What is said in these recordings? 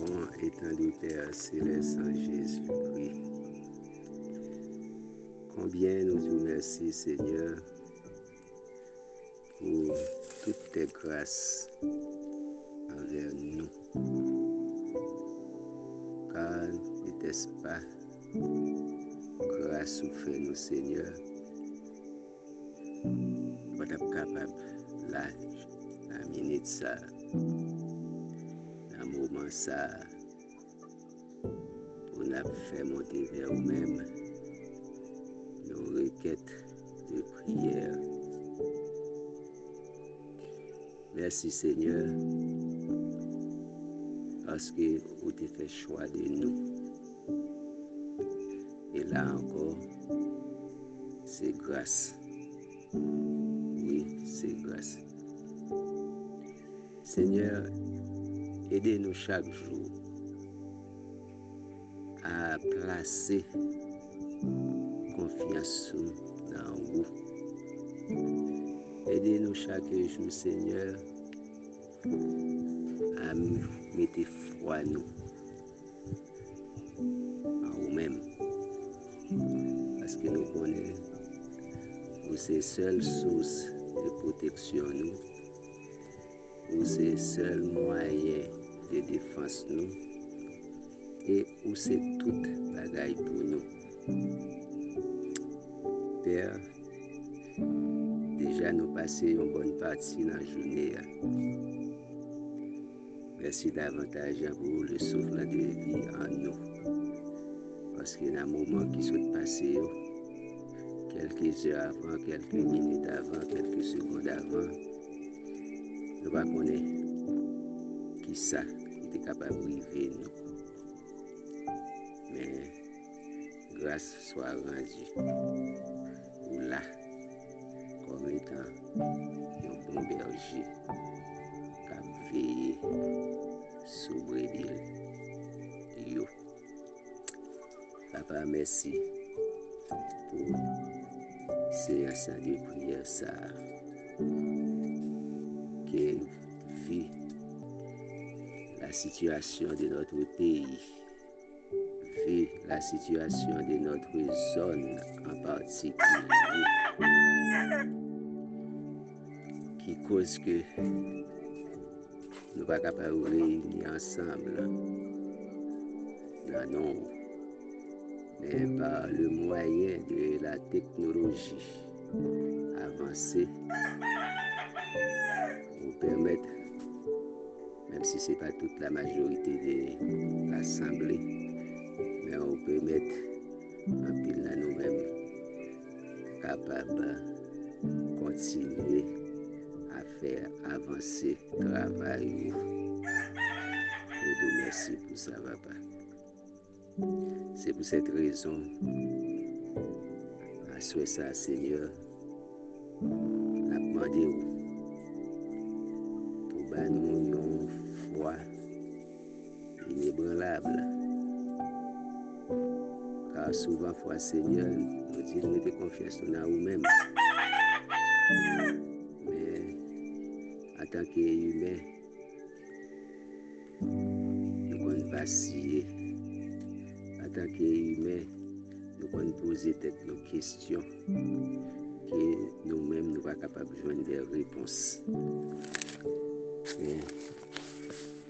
répond, étendu Père céleste en Jésus-Christ. Combien nous vous remercions, Seigneur, pour toutes tes grâces envers nous. Car n'était-ce pas grâce au fait nous, Seigneur, nous sommes capables, là, la minute ça, dans le moment ça, pour nous faire monter vers nous-mêmes nos requêtes de prière. Merci Seigneur, parce que vous avez fait choix de nous. Et là encore, c'est grâce. Oui, c'est grâce. Seigneur, aidez-nous chaque jour à placer confiance dans vous. Aidez-nous chaque jour, Seigneur, à mettre foi nous en vous-même. Parce que nous connaissons où c'est seule source de protection nous, où c'est seul moyen de défense nous, et où c'est toute bagaille pour nous. Père, déjà nous passons une bonne partie dans la journée. Merci davantage pour le souffle de vie en nous. Parce que dans le moment qui sont passés, quelques heures avant, quelques minutes avant, quelques secondes avant, nous ne connaissons pas qui ça qui est capable de vivre nous. Mais grâce soit rendue ou là, comme étant un bon berger qui a veillé sur le brebis. Papa, merci pour séance de prière ça qui vit la situation de notre pays, vit la situation de notre zone en particulier, qui cause que nous ne sommes pas capables de réunir ensemble dans nombre, mais par le moyen de la technologie avancée, nous permettre, même si ce n'est pas toute la majorité de l'Assemblée, mais on peut mettre en pile à nous-mêmes capables de continuer à faire avancer le travail. Nous vous remercions pour ça, papa. C'est pour cette raison, à souhait ça, Seigneur, nous avons demandé pour nous une foi inébranlable. Car souvent, foi, Seigneur, nous disons nous mettons confiance en nous-mêmes. Mais en tant qu'humain, nous pouvons vaciller. En tant qu'humains, nous pouvons poser nos questions que nous-mêmes nous ne sommes pas capables de joindre des réponses.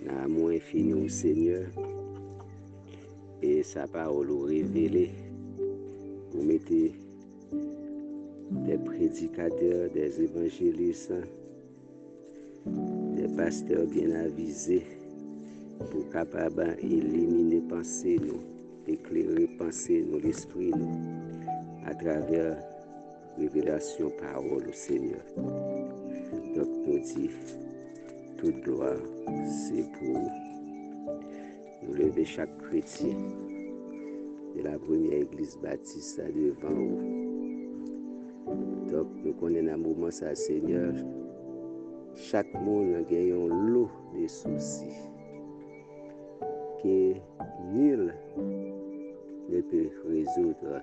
Dans l'amour infini au Seigneur, et sa parole révélée, vous mettez des prédicateurs, des évangélistes, des pasteurs bien avisés pour capables d'éliminer pensées nous, éclairer pensée nous, l'esprit nous, à travers révélation parole au Seigneur. Donc nous dit, toute gloire, c'est pour nous lever chaque chrétien de la première église baptiste devant vous. Donc nous connaissons un moment ça, Seigneur, chaque monde a gagné un lot de soucis que nul ne peut résoudre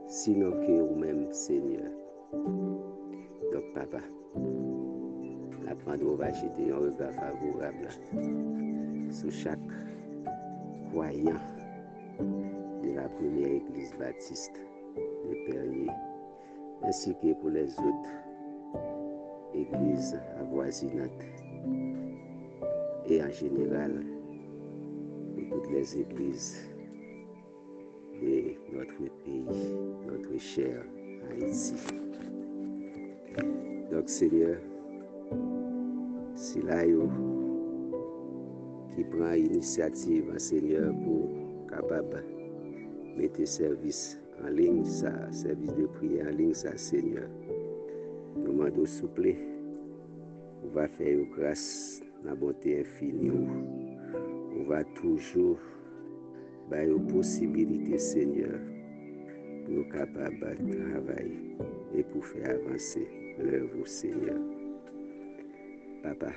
sinon que vous-même, Seigneur. Donc, papa, apprendre à jeter un regard favorable sur chaque croyants de la première église baptiste de Perrier, ainsi que pour les autres églises avoisinantes et en général pour toutes les églises de notre pays, notre cher Haïti. Donc Seigneur, c'est là qui prend l'initiative, Seigneur, pour capable mettre service en ligne, ça, service de prière en ligne, ça, Seigneur. Nous demandons souple, on va faire grâce, la bonté infinie, on va toujours avoir une possibilité, Seigneur, pour nous capables de travailler et pour faire avancer l'œuvre, Seigneur. Papa,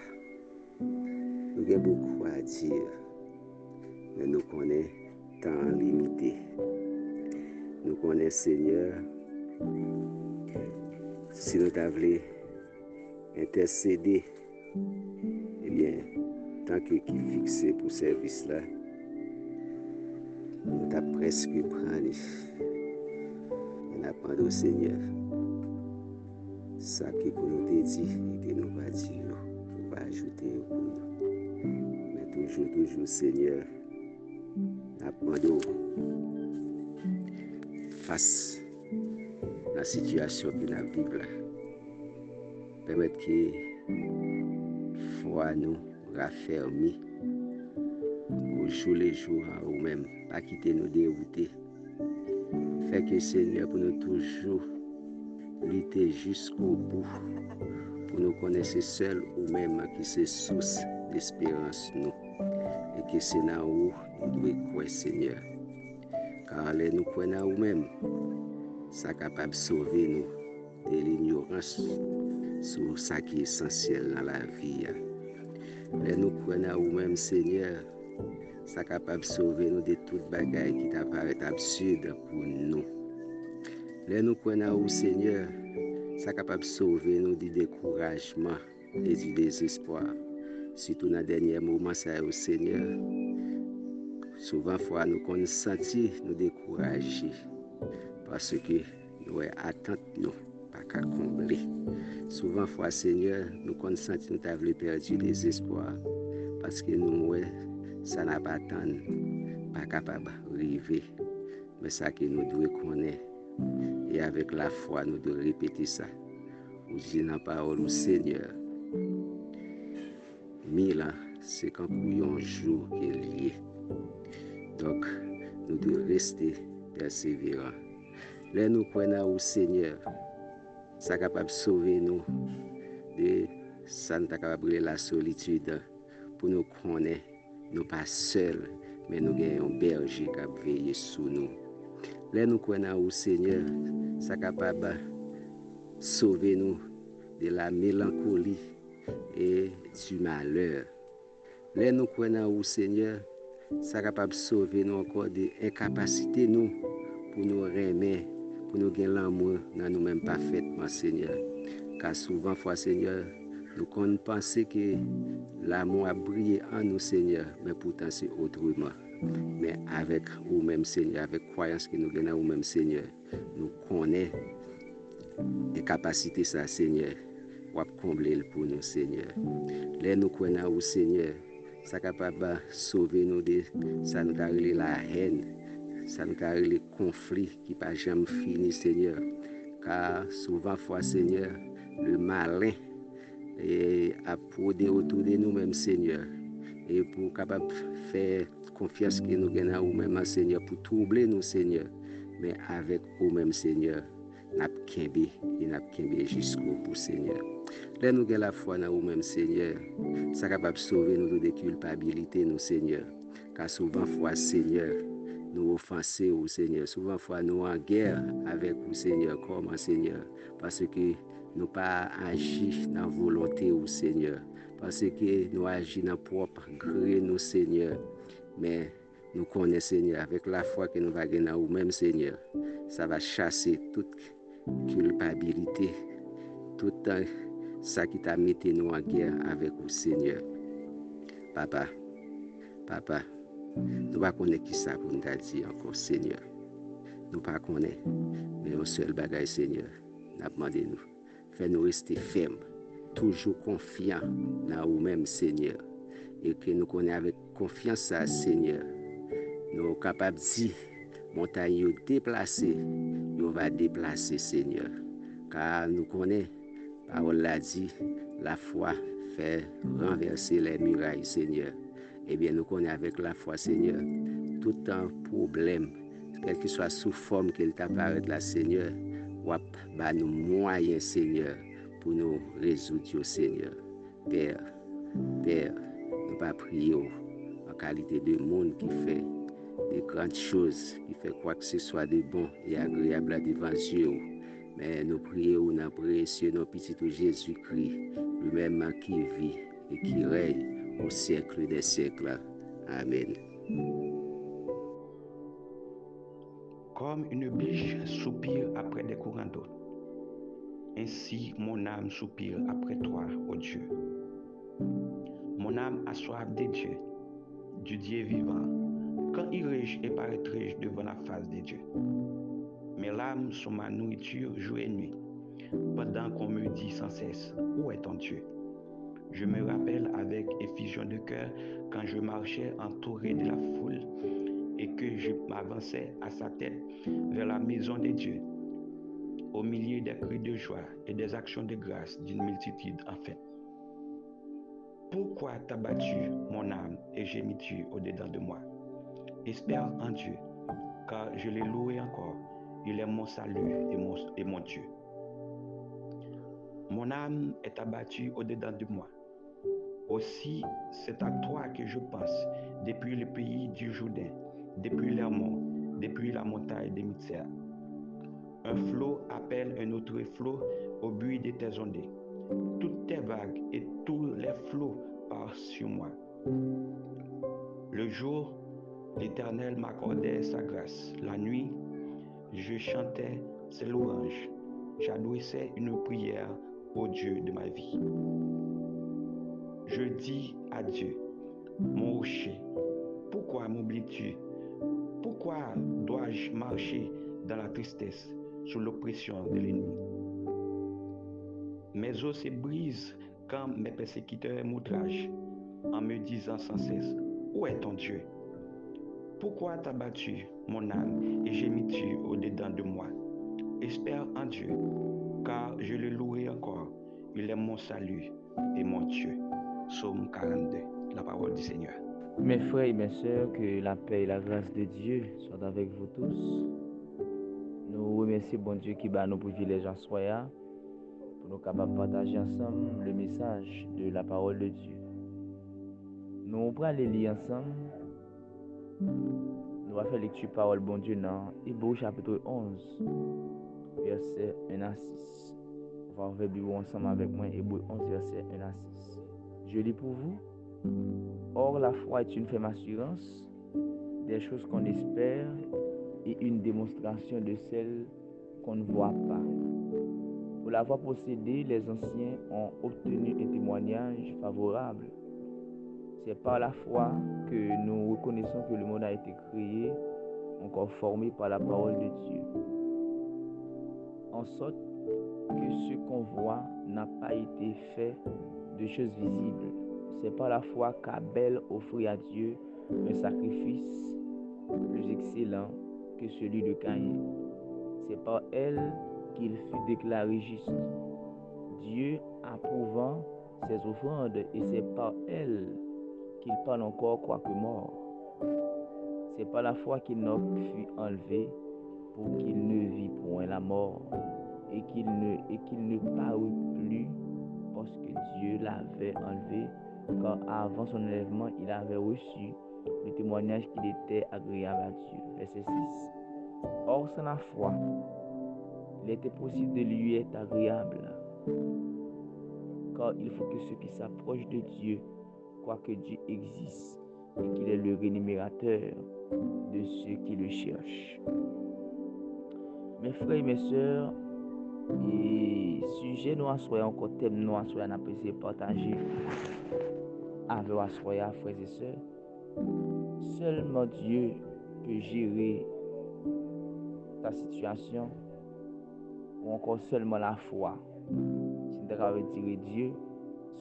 nous avons beaucoup à dire, mais nous connaissons temps limité. Nous connaissons, Seigneur, si nous voulons intercéder, eh bien, tant que qui fixé pour ce service-là, nous avons presque pris. On a demandé au Seigneur, ça qui pour nous dit et que nous va dire, nous va ajouter pour nous. Mais toujours, Seigneur, nous avons demandé face à la situation que nous vivons là. Permettre que foi nous raffermi au jour les jours ou même pas quitter nous dérouter. Fait que Seigneur pour nous toujours lutter jusqu'au bout pour nous connaître seul ou même qui c'est source d'espérance nous et que c'est là où nous devons croire Seigneur. Car les nous croyons ou même ça capable de sauver nous de l'ignorance sur ce qui est essentiel dans la vie. Les nous croyons ou même Seigneur, ça capable de sauver nous de toute bagaille qui t'apparaît absurde pour nous. Les nous croyons ou Seigneur, ça capable de sauver nous du découragement et du désespoir. Surtout dans les derniers moments, ça au Seigneur. Souvent, fois nous qu'on sentit nous décourager parce que nous attendons nous pas qu'à combler. Souvent, fois Seigneur, nous qu'on sentit nous avons perdu les espoirs parce que nous ça n'a pas attendu, pas capable d'arriver. Mais ça que nous devons connaître et avec la foi nous devons répéter ça. Vous dites dans la parole au Seigneur, 1000 ans, c'est quand un jour qu'il est lié. Donc, nous devons rester persévérants. Là, nous croyons au Seigneur, ça capable de sauver nous de ça nous capable de la solitude pour nous connaître, nous pas seuls, mais nous avons un berger qui a veillé sur nous. Là, nous croyons au Seigneur, ça capable de sauver nous de la mélancolie et du malheur. Là, nous croyons au Seigneur, ça capable de sauver nous encore de l'incapacité nous pour nous remettre, pour nous gagner l'amour dans nous-mêmes parfaitement, Seigneur. Car souvent, fois Seigneur, nous pensons que l'amour a brillé en nous, Seigneur, mais pourtant c'est autrement. Mais avec nous-mêmes, Seigneur, avec croyance que nous gagnons nous-mêmes, Seigneur, nous connaissons les capacités, ça, Seigneur, pour combler pour nous, Seigneur. Là, nous croyons au Seigneur, ça capable de sauver nous de ça nous a la haine, ça nous a les conflits qui pas jamais fini, Seigneur. Car souvent, fois, Seigneur, le malin et à produire autour de nous-mêmes, Seigneur, et pour capable faire confiance que nous gagnons nous-mêmes, Seigneur, pour troubler nous, Seigneur, mais avec nous-mêmes, Seigneur, n'a kembe et n'a kembe jusqu'au bout, Seigneur. Là, nous avons la foi dans nous-mêmes, Seigneur, ça capable de sauver nous de culpabilité, nous, Seigneur, car souvent, foi, Seigneur, nous offenser au Seigneur, souvent, fois nous en guerre avec vous, Seigneur, comment, Seigneur, parce que nous pas agi dans la volonté au Seigneur, parce que nous agissons dans propre gré, nous, Seigneur, mais nous connaissons, Seigneur, avec la foi que nous va gagner dans nous-mêmes, Seigneur, ça va chasser toute culpabilité, tout ça qui t'a mis nous en guerre avec vous, Seigneur. Papa, Nous ne connaissons pas qui ça pour nous dire encore, Seigneur. Nous ne connaissons pas, mais un seul bagage, Seigneur, nous demandé nous. Fais-nous rester fermes, toujours confiants dans nous-mêmes, Seigneur. Et que nous connaissons avec confiance ça, Seigneur. Nous sommes capables de dire, montagne déplacée, nous va déplacer, Seigneur. Car nous connaissons, parole l'a dit, la foi fait renverser les murailles, Seigneur. Eh bien, nous connaissons avec la foi, Seigneur, tout un problème, quelle que soit sous forme qu'il t'apparaît là, Seigneur, ou bah nous moyens, Seigneur, pour nous résoudre, Seigneur. Père, nous pas prier en qualité de monde qui fait des grandes choses, qui fait quoi que ce soit de bon et agréable devant Dieu. Mais nous prions dans le précieux nom petit Jésus-Christ, lui-même qui vit et qui règne au siècle des siècles. Amen. Comme une biche soupire après des courants d'eau, ainsi mon âme soupire après toi, ô Dieu. Mon âme a soif de Dieu, du Dieu vivant. Quand irai-je et paraîtrai-je devant la face de Dieu? Mes larmes sont ma nourriture jour et nuit, pendant qu'on me dit sans cesse, où est ton Dieu? Je me rappelle avec effusion de cœur quand je marchais entouré de la foule et que je m'avançais à sa tête vers la maison de Dieu, au milieu des cris de joie et des actions de grâce d'une multitude en fête. Pourquoi t'as battu mon âme et gémis-tu au-dedans de moi? Espère en Dieu, car je l'ai loué encore. Il est mon salut et mon Dieu. Mon âme est abattue au-dedans de moi. Aussi, c'est à toi que je pense, depuis le pays du Jourdain, depuis l'Hermon, depuis la montagne de Mitsea. Un flot appelle un autre flot au bruit de tes ondées. Toutes tes vagues et tous les flots passent sur moi. Le jour, l'Éternel m'accordait sa grâce. La nuit, je chantais ses louanges. J'adressais une prière au Dieu de ma vie. Je dis à Dieu, mon rocher, pourquoi m'oublies-tu? Pourquoi dois-je marcher dans la tristesse, sous l'oppression de l'ennemi? Mes os se brisent quand mes persécuteurs m'outragent, en me disant sans cesse, où est ton Dieu? Pourquoi t'as battu mon âme et gémis-tu au-dedans de moi? Espère en Dieu, car je le louerai encore. Il est mon salut et mon Dieu. Psaume 42, la parole du Seigneur. Mes frères et mes sœurs, que la paix et la grâce de Dieu soient avec vous tous. Nous remercions bon Dieu qui bat nos privilèges en soi pour nous capables de partager ensemble le message de la parole de Dieu. Nous allons les lire ensemble. Nous allons faire lecture parole bon Dieu dans Hébreux chapitre 11, verset 1 à 6. On va ouvrir Bible ensemble avec moi, Hébreux 11, verset 1 à 6. Je lis pour vous. Or, la foi est une ferme assurance des choses qu'on espère et une démonstration de celles qu'on ne voit pas. Pour l'avoir possédée, les anciens ont obtenu un témoignage favorable. C'est par la foi que nous reconnaissons que le monde a été créé, encore formé par la parole de Dieu. En sorte que ce qu'on voit n'a pas été fait de choses visibles. C'est par la foi qu'Abel offrit à Dieu un sacrifice plus excellent que celui de Caïn. C'est par elle qu'il fut déclaré juste, Dieu approuvant ses offrandes, et c'est par elle qu'il parle encore quoique mort. C'est par la foi qu'Enoch fut enlevé pour qu'il ne vit point la mort, et qu'il ne parut plus parce que Dieu l'avait enlevé, car avant son enlèvement, il avait reçu le témoignage qu'il était agréable à Dieu. Verset 6. Or, sans la foi, il était possible de lui être agréable, car il faut que ceux qui s'approchent de Dieu croient que Dieu existe et qu'il est le rémunérateur de ceux qui le cherchent. Mes frères et mes sœurs, et sujet nous assoyons encore thème nous assoyons apprécié partager avec assoyons frères et sœurs. Seulement Dieu peut gérer ta situation, ou encore seulement la foi. Si tu avais dire Dieu,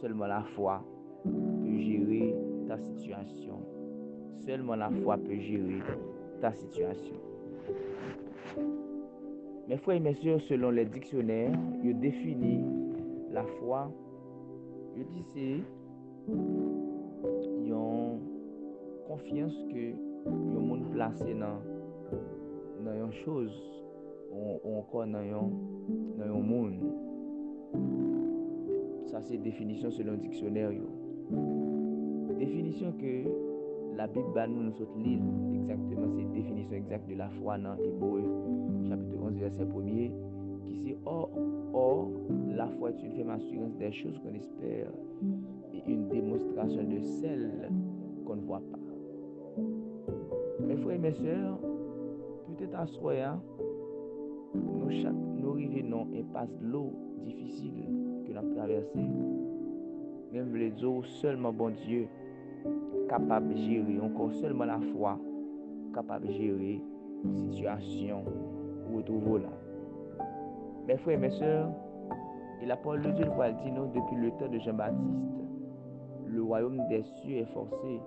seulement la foi peut gérer ta situation. Seulement la foi peut gérer ta situation. Mes frères et mes sœurs, selon les dictionnaires, ils définissent la foi. Ils disent c'est une confiance que le monde placé dans une chose ou encore dans un monde. Ça c'est définition selon le dictionnaire. Définition que la Bible nous lire exactement, c'est définition exacte de la foi dans Hébreu chapitre 11 verset 1er qui dit or la foi est une ferme assurance des choses qu'on espère et une démonstration de celles qu'on ne voit pas. Mes frères et mes sœurs, peut-être à soi, nous arrivons dans un passe de l'eau difficile que nous avons traversé. Même les eaux, seulement bon Dieu capable de gérer, encore seulement la foi capable de gérer situation où trouve là. Mes frères et mes sœurs, et la parole de Dieu va dire nous depuis le temps de Jean-Baptiste, le royaume des cieux est forcé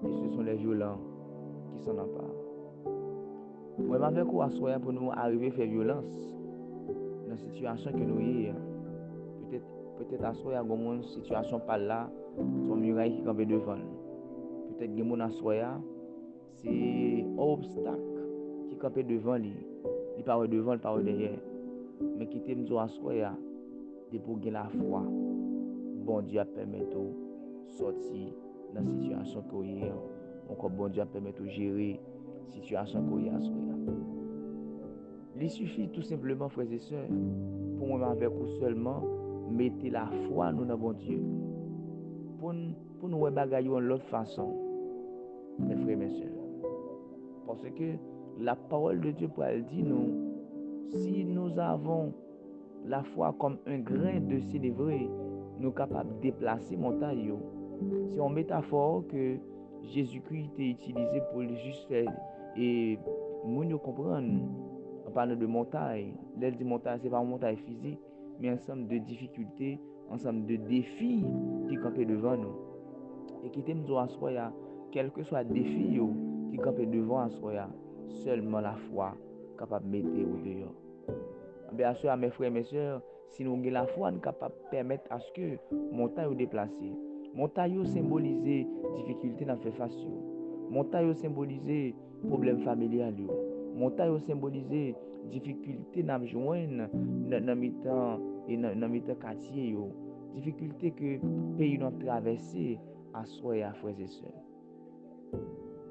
et ce sont les violents qui s'en emparent. Moi, je vais quoi asseoir pour nous arriver à faire violence dans la situation que nous sommes. Peut-être asseoir dans une situation par là, son muraille qui campe devant. Peut-être que mon assoya, c'est un obstacle qui campe devant lui. Il parle devant, il parle derrière. Mais qui t'aime de assoya, c'est pour gagner la foi. Bon Dieu permet de sortir dans la situation que vous avez. Encore bon Dieu permet de gérer la situation que vous avez. Il suffit tout simplement, frères et sœurs, pour moi avec vous seulement, mettez la foi nous dans bon Dieu. Pour nous bagailler de l'autre façon, mes frères et mes sœurs. Parce que la parole de Dieu pour elle dit nous, si nous avons la foi comme un grain de sénévré, nous sommes capables de déplacer montagne. C'est une métaphore que Jésus-Christ a utilisée pour juste faire et nous comprendre. En parlant de montagne, l'aile de montagne, ce n'est pas une montagne physique, mais ensemble de difficultés, ensemble de défis qui campent devant nous. Et qui t'aime à soi, quel que soit le défi qui campent devant soi, seulement la foi capable de mettre au dehors. Bien sûr, mes frères et mes sœurs, si nous avons la foi, nous sommes capables de permettre à ce que montagne soit déplacée. Montagne symbolise difficulté dans faire face. Montagne symbolise problème familial. Montagne symbolise difficulté dans joindre dans mi-temps et dans mi-temps quartier. Difficulté que le pays n'a traversé à soi et à frères et sœurs.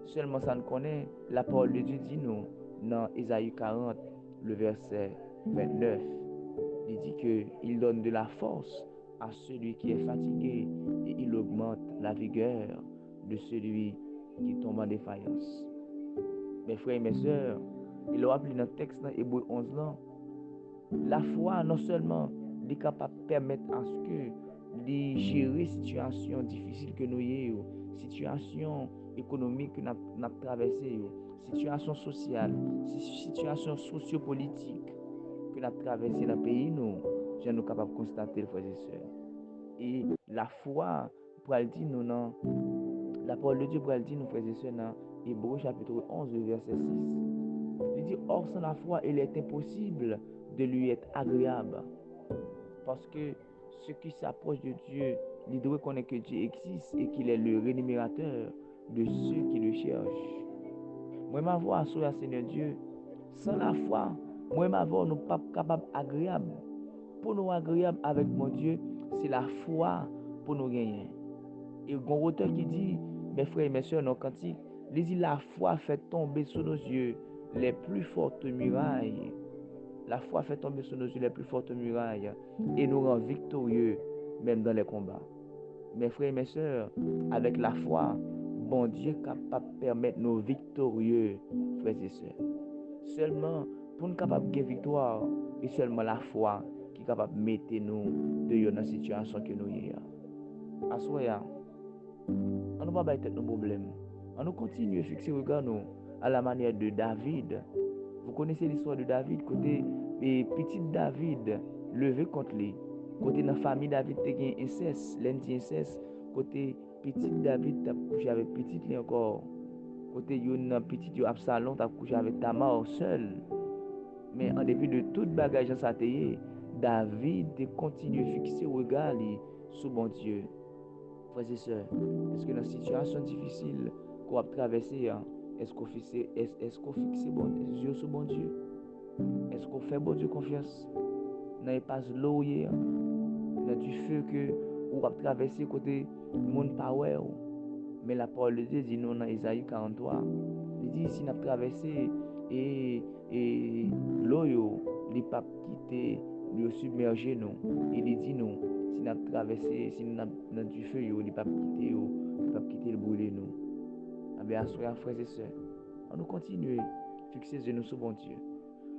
Seulement ça nous connaît, la parole de Dieu dit nous dans Ésaïe 40, le verset 29. Il dit qu'il donne de la force à celui qui est fatigué et il augmente la vigueur de celui qui tombe en défaillance. Mes frères et mes sœurs, il a appelé dans le texte dans Hébreu 11 là, la foi non seulement est capable de permettre à ce que de gérer situation difficile que nous ayons, situation économique que nous avons traversée, situation sociale, situation sociopolitique que nous avons traversée dans le pays, nous sommes capables de constater, frères et sœurs. Et la foi, pour le dire, nous, non, la parole de Dieu, pour le dire, nous, frères et sœurs, dans Hébreu chapitre 11, verset 6, il dit, or sans la foi, il est impossible de lui être agréable. Parce que ceux qui s'approchent de Dieu, ils doivent connaître que Dieu existe et qu'il est le rémunérateur de ceux qui le cherchent. Moi, ma voix, Seigneur Dieu, sans la foi, moi, ma voix, nous ne sommes pas capables agréable. Pour nous agréable avec mon Dieu, c'est la foi pour nous gagner. Et un auteur qui dit, mes frères et mes sœurs, nos cantiques, il dit, la foi fait tomber sur nos yeux les plus fortes murailles. La foi fait tomber sur nos yeux les plus fortes murailles et nous rend victorieux même dans les combats. Mes frères et mes sœurs, avec la foi, bon Dieu est capable de permettre nos victorieux, frères et sœurs. Seulement, pour nous capables de victoire, et seulement la foi qui est capable de mettre nous dans la situation que nous sommes. Assoya, on ne va pas être nos problèmes. On nous continue à fixer regard nous à la manière de David. Vous connaissez l'histoire de David, côté petit David levé contre lui. Côté dans la famille David te gen inceste, l'anti inceste. Côté petit David t'a couché avec petite li encore. Côté yon petit yo Absalom t'a couché avec Tamar seul. Mais en dépit de toute bagage ça David te continue à fixer regard sur bon Dieu. Frères et sœurs, est-ce que dans une situation difficile qu'on a traversé, est-ce qu'on fixe bon Dieu sur bon Dieu? Est-ce qu'on fait bon Dieu confiance? Dans les passes l'eau, dans du feu que on a traversé côté monde power. Mais la parole de Dieu dit nous dans Isaïe 43, il dit si nous avons traversé et l'eau, il pas quitter, il submerger nous. Il dit nous si nous avons traversé, si nous dans du feu, il pas quitter le brûler nous. Eh bien, frères et sœurs, on nous continue fixer nous sur bon Dieu.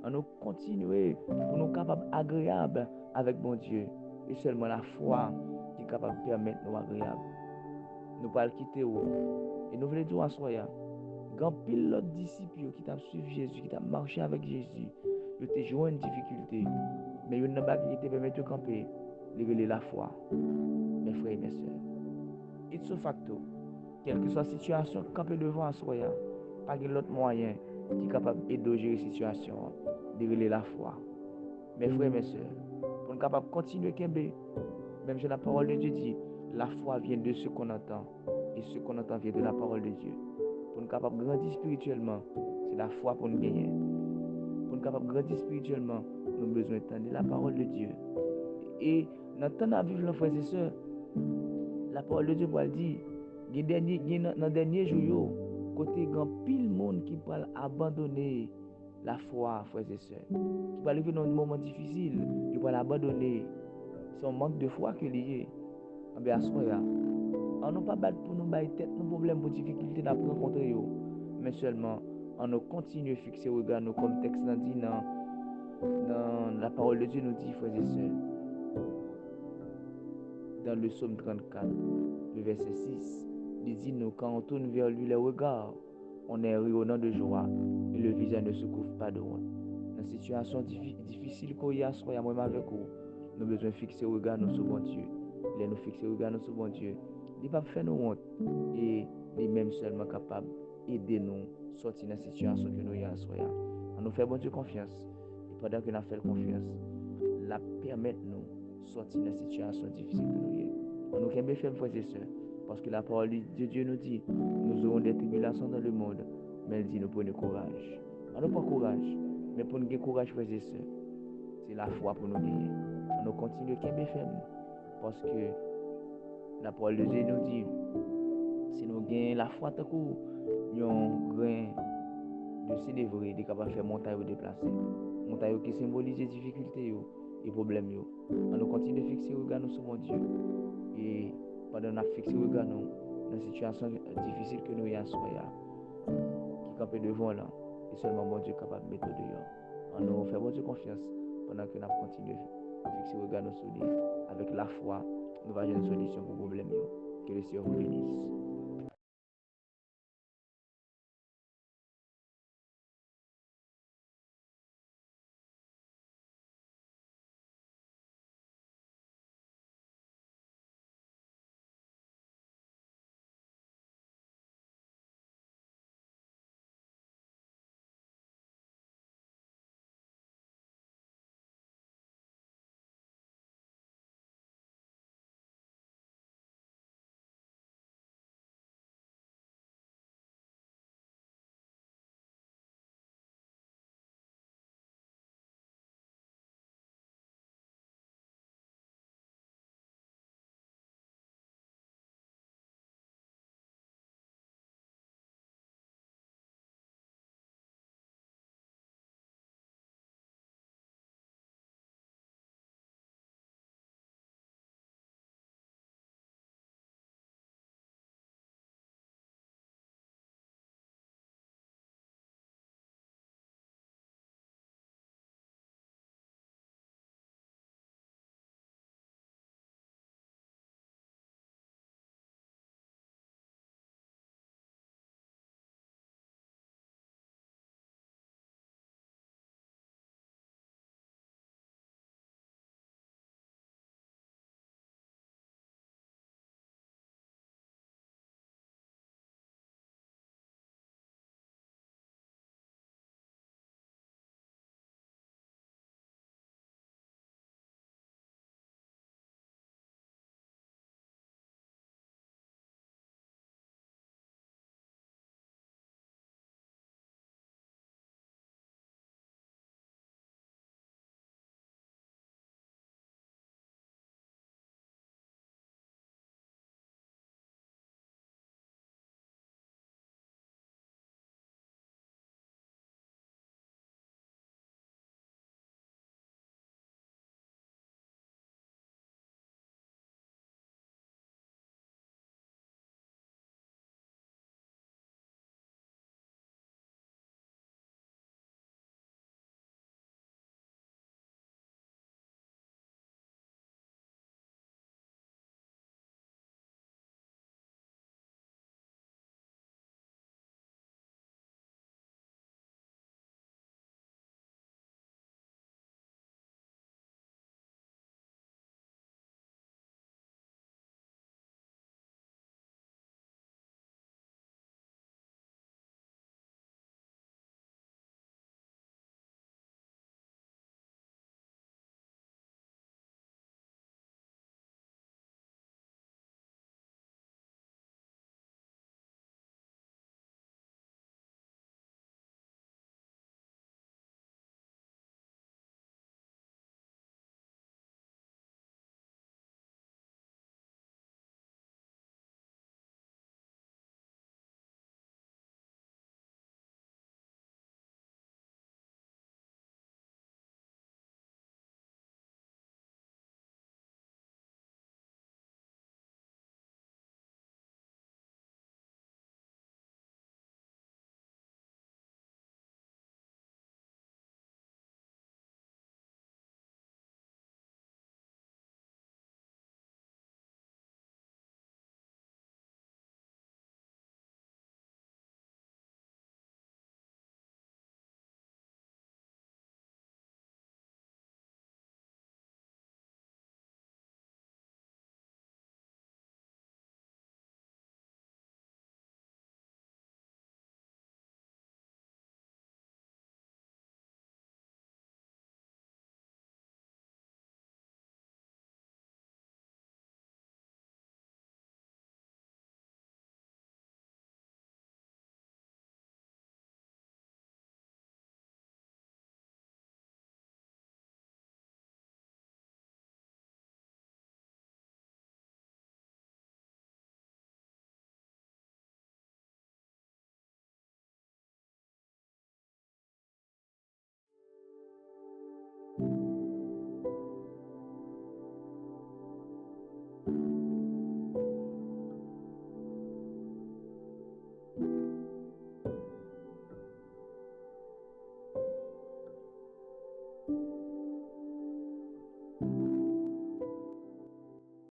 On nous continue pour nous capables agréables avec bon Dieu. Et seulement la foi qui est capable de permettre nous agréables. Nous ne pas le quitter. Et nous voulons dire à soi, quand pile l'autre disciples qui t'a suivi Jésus, qui t'a marché avec Jésus, ils ont joué une difficulté. Mais ils n'ont pas qui te permettre de camper, de la foi. Mes frères et mes sœurs, ipso facto, quelle que soit la situation, camper devant à soi, pas de l'autre moyen qui est capable d'aider à gérer la situation, de la foi. Mes frères et mes sœurs, pour nous capables de continuer à camper, même si la parole de Dieu dit, la foi vient de ce qu'on entend, et ce qu'on entend vient de la parole de Dieu. Pour nous capables de grandir spirituellement, c'est la foi pour nous gagner. Pour nous capables de grandir spirituellement, nous avons besoin d'entendre la parole de Dieu. Et dans le temps de vivre, frères et sœurs, la parole de Dieu va dire, dans les derniers jours, côté grand pile monde qui va abandonner la foi, frères et sœurs, qui va arriver dans un moment difficile, qui va l'abandonner. C'est un manque de foi que lié. À ce moment-là, on n'a pas battu pour nous battre tête nos problèmes, nos difficultés à rencontrer, mais seulement on nous continue à fixer au regard nous comme texte dit dans la parole de Dieu nous dit, frères et sœurs, dans le psaume 34, le verset 6, il dit nous quand on tourne vers lui les regards, on est rayonnant de joie et le visage ne se couvre pas de honte. Dans une situation difficile qu'on y a, soit moi avec vous, nous avons besoin de fixer au regard nous sur bon Dieu. Il est nous fixer au regard nous sur bon Dieu. Il va faire nous honte et il est même seulement capable d'aider nous sortir de la situation que nous y a. On nous fait bon Dieu confiance et pendant que nous fait confiance, la permettre nous sortir de la situation difficile que nous y a. On nous fait faire frères et sœurs parce que la parole de Dieu nous dit nous aurons des tribulations dans le monde, mais elle dit nous prenons courage. On n'a pas courage, mais pour nous gagner courage frères et sœurs, c'est la foi pour nous gagner. On nous continue à faire parce que la parole de Dieu nous dit si nous gagnons la foi tant qu'on un grain de sénévré est capable de faire montagne ou déplacer. Montagne qui symbolise les difficultés et problèmes. On nous continue de fixer le regard sur mon Dieu. Et pendant qu'on a fixé le regard dans la situation difficile que nous y avons, qui campait devant là, et seulement mon Dieu est capable de mettre dehors. On nous fait bon Dieu confiance pendant qu'on a continué à fixer le regard sur lui. Avec la foi, nous allons avoir une solution pour le problème. Que le Seigneur vous bénisse.